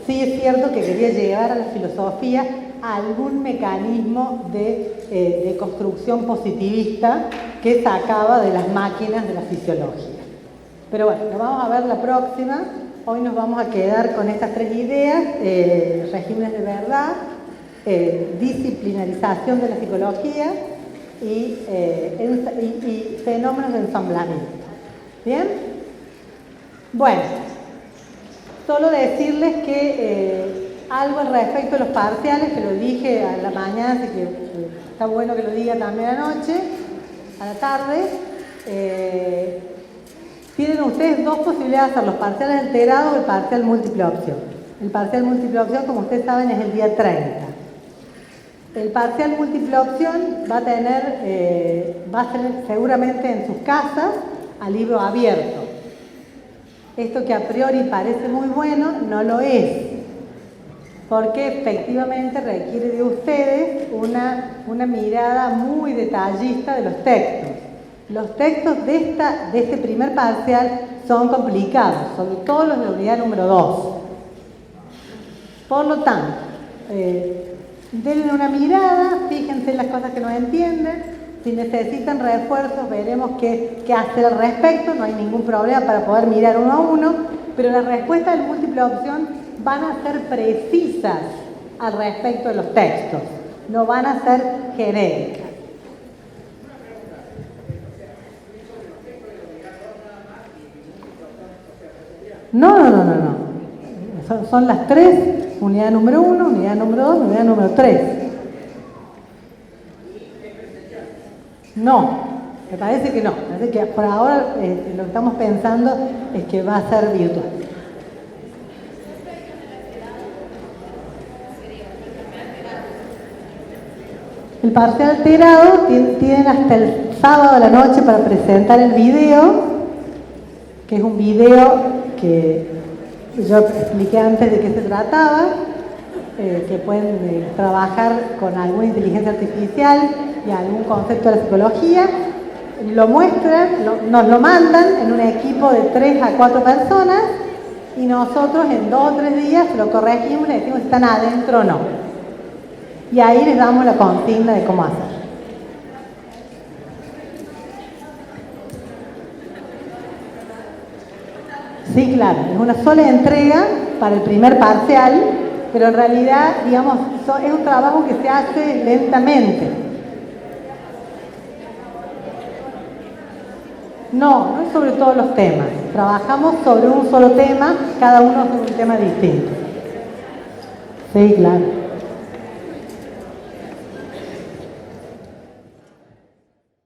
Sí es cierto que quería llevar a la filosofía a algún mecanismo de construcción positivista que sacaba de las máquinas de la fisiología. Pero bueno, lo vamos a ver la próxima. Hoy nos vamos a quedar con estas tres ideas: regímenes de verdad, disciplinarización de la psicología y fenómenos de ensamblamiento. ¿Bien? Bueno, solo decirles que algo al respecto de los parciales, que lo dije a la mañana, así que está bueno que lo diga también anoche, a la tarde. Tienen ustedes dos posibilidades de hacer: los parciales alterados o el parcial múltiple opción. El parcial múltiple opción, como ustedes saben, es el día 30. El parcial múltiple opción va a ser seguramente en sus casas a libro abierto. Esto que a priori parece muy bueno, no lo es, porque efectivamente requiere de ustedes una mirada muy detallista de los textos. Los textos de este primer parcial son complicados, sobre todo los de la unidad número 2. Por lo tanto, denle una mirada, fíjense en las cosas que no entienden. Si necesitan refuerzos, veremos qué hacer al respecto. No hay ningún problema para poder mirar uno a uno, pero las respuestas del múltiple opción van a ser precisas al respecto de los textos, no van a ser genéricas. No. Son las tres: unidad número 1, unidad número 2, unidad número 3. No, me parece que no. Me parece que por ahora lo que estamos pensando es que va a ser virtual. El parcial alterado tienen hasta el sábado a la noche para presentar el video, que es un video que yo expliqué antes de qué se trataba, que pueden trabajar con alguna inteligencia artificial y algún concepto de la psicología. Lo muestran, nos lo mandan en un equipo de 3 a 4 personas y nosotros en 2 o 3 días lo corregimos y le decimos si están adentro o no. Y ahí les damos la consigna de cómo hacer. Sí, claro, es una sola entrega para el primer parcial, pero en realidad, digamos, es un trabajo que se hace lentamente. No es sobre todos los temas. Trabajamos sobre un solo tema, cada uno sobre un tema distinto. Sí, claro.